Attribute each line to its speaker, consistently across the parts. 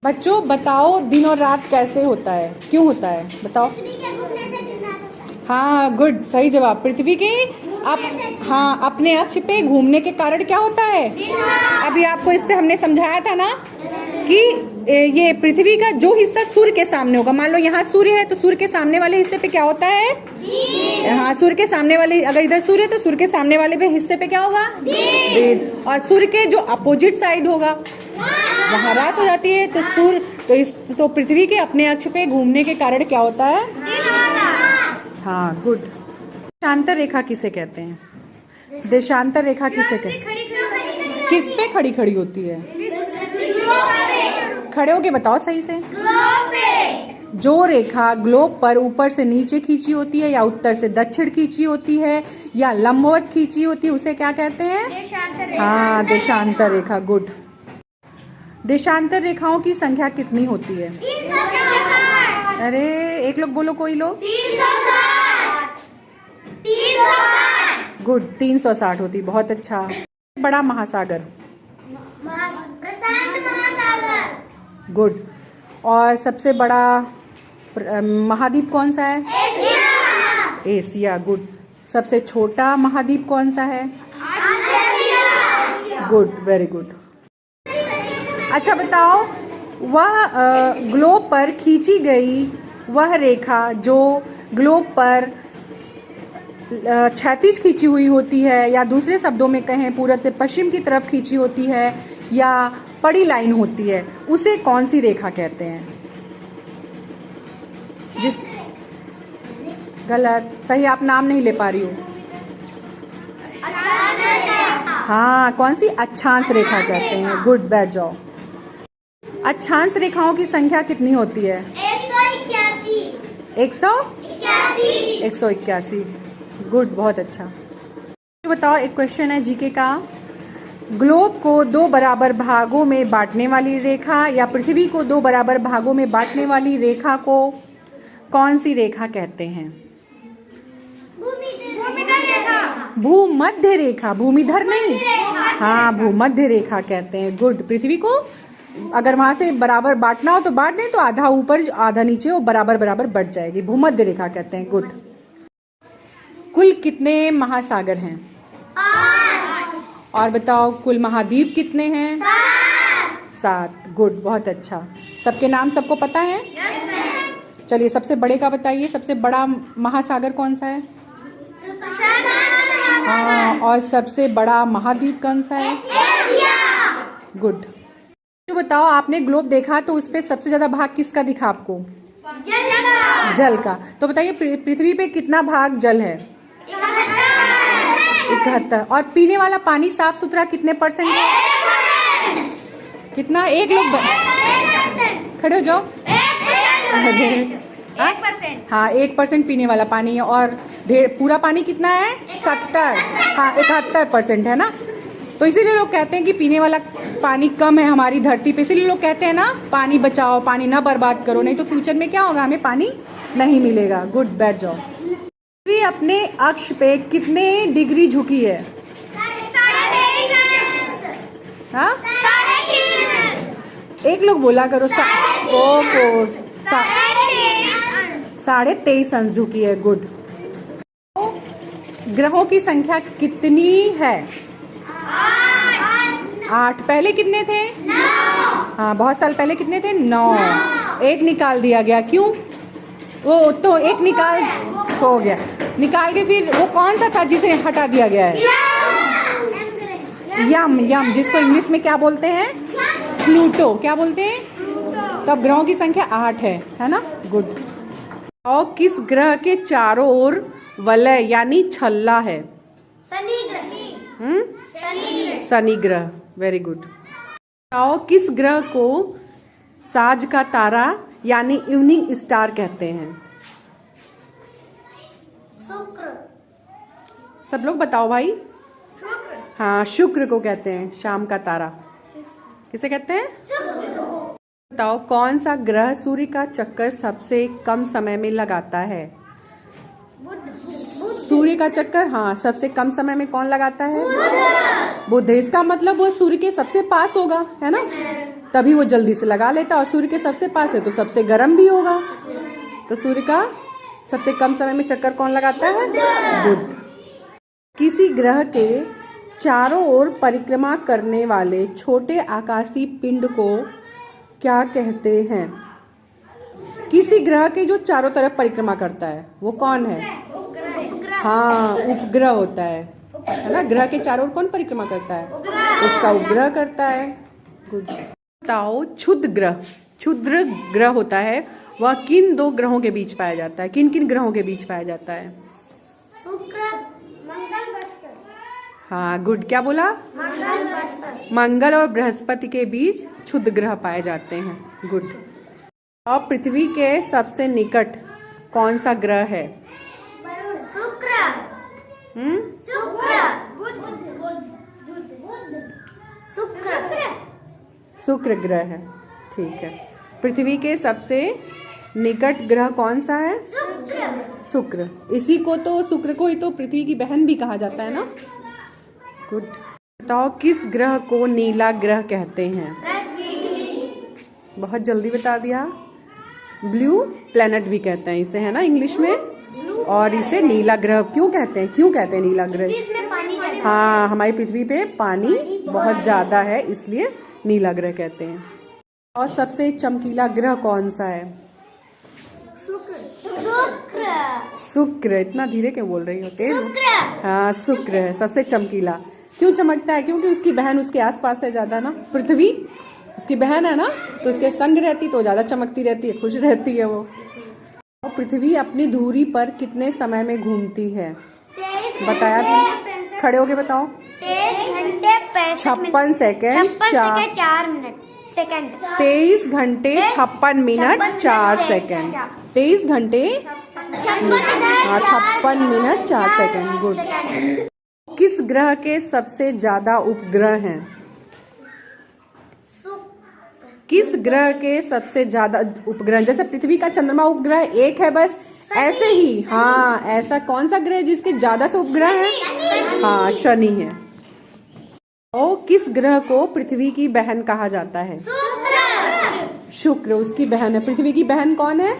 Speaker 1: बच्चों बताओ दिन और रात कैसे होता है, क्यों होता है, बताओ। हाँ गुड, सही जवाब। पृथ्वी के हाँ अपने अक्ष पे घूमने के कारण क्या होता है। अभी आपको इससे हमने समझाया था ना कि ये पृथ्वी का जो हिस्सा सूर्य के सामने होगा, मान लो यहाँ सूर्य है तो सूर्य के सामने वाले हिस्से पे क्या होता है। हाँ सूर्य के सामने वाले, अगर इधर सूर्य है तो सूर्य के सामने वाले पे हिस्से पे क्या होगा, दिन। और सूर्य के जो अपोजिट साइड होगा वहाँ रात हो जाती है। तो सूर्य तो पृथ्वी के अपने अक्ष पे घूमने के कारण क्या होता है। हाँ गुड। देशांतर रेखा किसे कहते हैं, देशांतर रेखा किसे कहते हैं, किस पे खड़ी खड़ी होती है। खड़े होके बताओ सही से। जो रेखा ग्लोब पर ऊपर से नीचे खींची होती है या उत्तर से दक्षिण खींची होती है या लंबवत खींची होती है उसे क्या कहते हैं। हाँ देशांतर रेखा, गुड। देशांतर रेखाओं की संख्या कितनी होती है। अरे एक लोग बोलो, कोई लोग। 360। गुड, 360 होती, बहुत अच्छा। बड़ा महासागर,
Speaker 2: प्रशांत महासागर।
Speaker 1: गुड। और सबसे बड़ा महाद्वीप कौन सा है।
Speaker 2: एशिया।
Speaker 1: Asia, good. सबसे छोटा महाद्वीप कौन सा है।
Speaker 2: ऑस्ट्रेलिया।
Speaker 1: Good, very good. अच्छा बताओ, वह ग्लोब पर खींची गई वह रेखा जो ग्लोब पर क्षैतिज खींची हुई होती है या दूसरे शब्दों में कहें पूरब से पश्चिम की तरफ खींची होती है या पड़ी लाइन होती है, उसे कौन सी रेखा कहते हैं। जिस गलत, सही, आप नाम नहीं ले पा रही हो। हाँ कौन सी, अक्षांश रेखा कहते हैं, गुड, बैठ जाओ। अक्षांश रेखाओं की संख्या कितनी होती है। 181, गुड, बहुत अच्छा। बताओ, एक क्वेश्चन है जीके का। ग्लोब को दो बराबर भागों में बांटने वाली रेखा या पृथ्वी को दो बराबर भागों में बांटने वाली रेखा को कौन सी रेखा कहते हैं। भूमध्य रेखा, भूमिधर नहीं, हाँ भूमध्य रेखा कहते हैं, गुड। पृथ्वी को अगर वहां से बराबर बांटना हो तो बांट दें तो आधा ऊपर आधा नीचे वो बराबर बराबर बढ़ जाएगी, भूमध्य रेखा कहते हैं, गुड। कुल कितने महासागर हैं। 8। और बताओ कुल महाद्वीप कितने हैं। 7, गुड, बहुत अच्छा। सबके नाम सबको पता है। चलिए सबसे बड़े का बताइए, सबसे बड़ा महासागर कौन सा है। हाँ, और सबसे बड़ा महाद्वीप कौन सा है। गुड। तो बताओ, आपने ग्लोब देखा तो उस पे सबसे ज्यादा भाग किसका दिखा आपको। जल का। तो बताइए पृथ्वी पे कितना भाग जल है। 71। और पीने वाला पानी साफ सुथरा कितने परसेंट है। कितना, एक लोग खड़े हो जाओ। 1%। हाँ 1% पीने वाला पानी है और पूरा पानी कितना है 70। हाँ 71% है ना। तो इसीलिए लोग कहते हैं कि पीने वाला पानी कम है हमारी धरती पे, इसीलिए लोग कहते हैं ना पानी बचाओ, पानी ना बर्बाद करो, नहीं तो फ्यूचर में क्या होगा, हमें पानी नहीं मिलेगा, गुड, बैठ जाओ। पृथ्वी अपने अक्ष पे कितने डिग्री झुकी है। हाँ? एक लोग बोला करो। 23.5 अंश झुकी है, गुड। ग्रहों की संख्या कितनी है। 8। पहले कितने थे। 9। हाँ बहुत साल पहले कितने थे। 9। एक निकाल दिया गया, क्यों। वो तो एक निकाल हो गया, निकाल के फिर वो कौन सा था जिसे हटा दिया गया है। यम, जिसको इंग्लिश में क्या बोलते हैं, प्लूटो, क्या बोलते हैं। तब ग्रहों की संख्या 8 है ना, गुड। और किस ग्रह के चारों ओर वलय यानी छल्ला है। शनि ग्रह, वेरी गुड। बताओ किस ग्रह को साज का तारा यानी इवनिंग स्टार कहते हैं।
Speaker 2: शुक्र।
Speaker 1: सब लोग बताओ भाई।
Speaker 2: शुक्र।
Speaker 1: हाँ शुक्र को कहते हैं शाम का तारा। किसे कहते हैं, शुक्र। बताओ कौन सा ग्रह सूर्य का चक्कर सबसे कम समय में लगाता है। सूर्य का चक्कर, हाँ सबसे कम समय में कौन लगाता है। बुध। इसका मतलब वो सूर्य के सबसे पास होगा, है ना। तभी वो जल्दी से लगा लेता, और सूर्य के सबसे पास है तो सबसे गर्म भी होगा। तो सूर्य का सबसे कम समय में चक्कर कौन लगाता है? बुध। किसी ग्रह के चारों ओर परिक्रमा करने वाले छोटे आकाशीय पिंड को क्या कहते हैं? किसी ग्रह के जो चारों तरफ परिक्रमा करता है वो कौन है? हाँ, उपग्रह होता है ना। ग्रह के चारों ओर कौन परिक्रमा करता है? उसका उपग्रह करता है। गुड। बताओ, क्षुद्र ग्रह, क्षुद्र ग्रह होता है वह किन दो ग्रहों के बीच पाया जाता है? किन किन ग्रहों के बीच पाया जाता है?
Speaker 2: शुक्र, मंगल, बृहस्पति।
Speaker 1: हाँ, गुड। क्या बोला?
Speaker 2: मंगल, बृहस्पति।
Speaker 1: मंगल और बृहस्पति के बीच क्षुद्र ग्रह पाए जाते हैं। गुड। और पृथ्वी के सबसे निकट कौन सा ग्रह है?
Speaker 2: शुक्र, शुक्र, शुक्र,
Speaker 1: शुक्र ग्रह है। ठीक है। पृथ्वी के सबसे निकट ग्रह कौन सा है? शुक्र। इसी को तो, शुक्र को ही तो पृथ्वी की बहन भी कहा जाता है ना। गुड। बताओ, किस ग्रह को नीला ग्रह कहते हैं? बहुत जल्दी बता दिया। ब्लू प्लैनेट भी कहते हैं इसे, है ना, इंग्लिश में। और इसे नीला ग्रह क्यों कहते हैं? क्यों कहते हैं नीला ग्रह?
Speaker 2: इसमें पानी ज्यादा है।
Speaker 1: हाँ, हमारी पृथ्वी पे पानी बहुत ज्यादा है, इसलिए नीला ग्रह कहते हैं। और सबसे चमकीला ग्रह कौन सा है?
Speaker 2: शुक्र,
Speaker 1: शुक्र। इतना धीरे क्यों बोल रही हो? तेज।
Speaker 2: शुक्र।
Speaker 1: हाँ, शुक्र है सबसे चमकीला। क्यों चमकता है? क्योंकि उसकी बहन उसके आसपास है ज्यादा ना। पृथ्वी उसकी बहन है ना, तो उसके संग रहती तो ज्यादा चमकती रहती है, खुश रहती है वो। और पृथ्वी अपनी धुरी पर कितने समय में घूमती है? बताया तुम, खड़े होके बताओ।
Speaker 2: 23 घंटे
Speaker 1: 56 सेकेंड
Speaker 2: 4 मिनट सेकंड।
Speaker 1: 23 घंटे 56 मिनट 4 सेकेंड। 23 घंटे 56 मिनट 4 सेकेंड। गुड। किस ग्रह के सबसे ज्यादा उपग्रह हैं? किस ग्रह के सबसे ज्यादा उपग्रह? जैसे पृथ्वी का चंद्रमा उपग्रह एक है बस, ऐसे ही। हाँ, ऐसा कौन सा ग्रह है जिसके ज्यादा से उपग्रह है? हाँ, शनि है। और किस ग्रह को पृथ्वी की बहन कहा जाता है? शुक्र उसकी बहन है। पृथ्वी की बहन कौन है?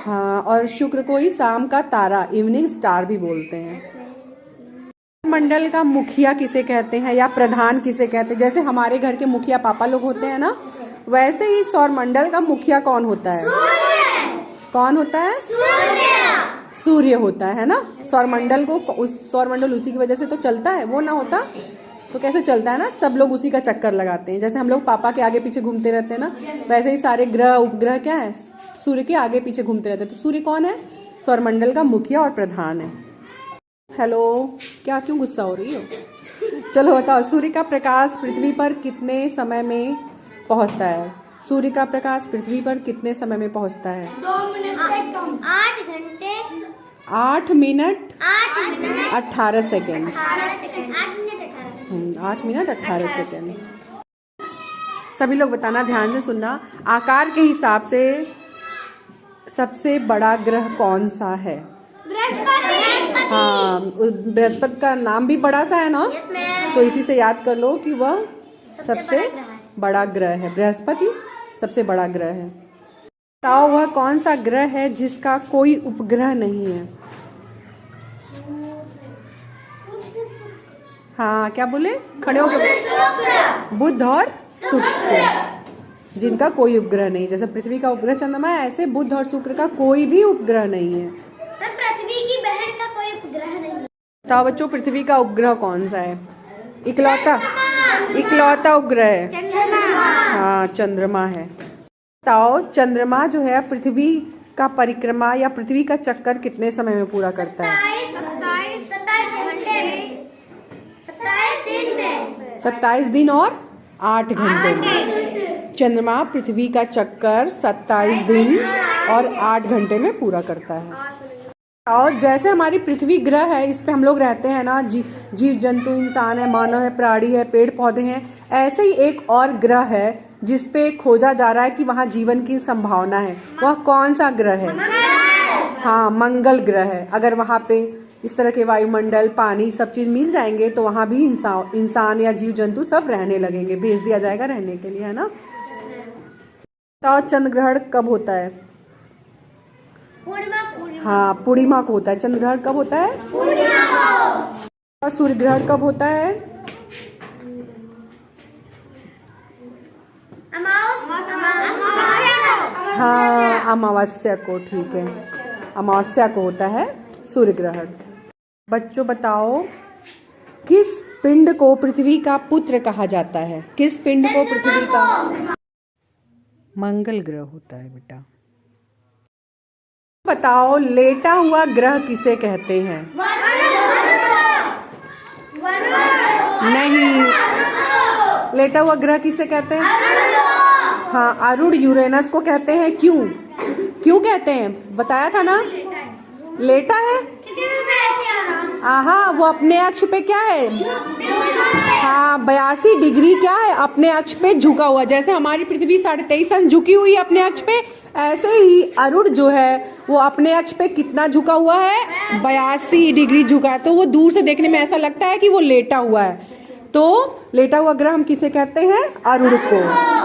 Speaker 1: हाँ, और शुक्र को ही शाम का तारा, इवनिंग स्टार भी बोलते हैं। मंडल का मुखिया किसे कहते हैं या प्रधान किसे कहते हैं? जैसे हमारे घर के मुखिया पापा लोग होते हैं ना, वैसे ही सौर मंडल का मुखिया कौन होता है? कौन होता है? सूर्य होता है ना। सौर मंडल को, सौर मंडल उसी की वजह से तो चलता है। वो ना होता तो कैसे चलता है ना। सब लोग उसी का चक्कर लगाते हैं। जैसे हम लोग पापा के आगे पीछे घूमते रहते हैं ना, वैसे ही सारे ग्रह उपग्रह क्या है? सूर्य के आगे पीछे घूमते रहते हैं। तो सूर्य कौन है? सौर मंडल का मुखिया और प्रधान है। हेलो, क्या क्यों गुस्सा हो रही हो? चलो बताओ, सूर्य का प्रकाश पृथ्वी पर कितने समय में पहुंचता है? सूर्य का प्रकाश पृथ्वी पर कितने समय में पहुंचता है?
Speaker 2: 2 मिनट से कम। 8 घंटे
Speaker 1: 8 मिनट 18 सेकेंड। 8 minute 18 second. सभी लोग बताना, ध्यान से सुनना। आकार के हिसाब से सबसे बड़ा ग्रह कौन सा है? हाँ, बृहस्पति का नाम भी बड़ा सा है ना, तो इसी से याद कर लो कि वह सबसे बड़ा ग्रह है। बृहस्पति सबसे बड़ा ग्रह है। बताओ, वह कौन सा ग्रह है जिसका कोई उपग्रह नहीं है? हाँ, क्या बोले? खड़े होकर। बुध और शुक्र, जिनका कोई उपग्रह नहीं। जैसे पृथ्वी का उपग्रह चंद्रमा है, ऐसे बुध और शुक्र का कोई भी उपग्रह नहीं है।
Speaker 2: पृथ्वी की बहन का कोई उपग्रह नहीं।
Speaker 1: बताओ बच्चों, पृथ्वी का उपग्रह कौन सा है? इकलौता उपग्रह है। हाँ, चंद्रमा है। बताओ, चंद्रमा जो है पृथ्वी का परिक्रमा या पृथ्वी का चक्कर कितने समय में पूरा करता है? 27 दिन और 8 घंटे में। चंद्रमा पृथ्वी का चक्कर 27 दिन और 8 घंटे में पूरा करता है। और जैसे हमारी पृथ्वी ग्रह है, इस पे हम लोग रहते हैं ना, जीव जंतु, इंसान है, मानव है, प्राणी है, पेड़ पौधे हैं। ऐसे ही एक और ग्रह है जिसपे खोजा जा रहा है कि वहाँ जीवन की संभावना है। वह कौन सा ग्रह है? हाँ, मंगल ग्रह है। अगर वहाँ पे इस तरह के वायुमंडल, पानी, सब चीज मिल जाएंगे तो वहां भी इंसान या जीव जंतु सब रहने लगेंगे, भेज दिया जाएगा रहने के लिए, है ना। तो चंद्र ग्रहण कब होता है? हाँ, पूर्णिमा को होता है। चंद्र ग्रहण कब होता है? और सूर्य ग्रहण कब होता है? हाँ, अमावस्या को, ठीक है, अमावस्या को होता है सूर्य ग्रहण। बच्चों बताओ, किस पिंड को पृथ्वी का पुत्र कहा जाता है? किस पिंड को पृथ्वी का? मंगल ग्रह होता है बेटा। बताओ, लेटा हुआ ग्रह किसे कहते हैं? नहीं, लेटा हुआ ग्रह किसे कहते हैं? हाँ, अरुण यूरेनस को कहते हैं। क्यों क्यों कहते हैं? बताया था ना, लेटा है। आहा, वो अपने अक्ष पे क्या है? हाँ, 82 डिग्री क्या है? अपने अक्ष पे झुका हुआ। जैसे हमारी पृथ्वी 23.5 अंश झुकी हुई है अपने अक्ष पे, ऐसे ही अरुण जो है वो अपने अक्ष पे कितना झुका हुआ है? 82 डिग्री झुका है। तो वो दूर से देखने में ऐसा लगता है कि वो लेटा हुआ है। तो लेटा हुआ ग्रह हम किसे कहते हैं? अरुण को।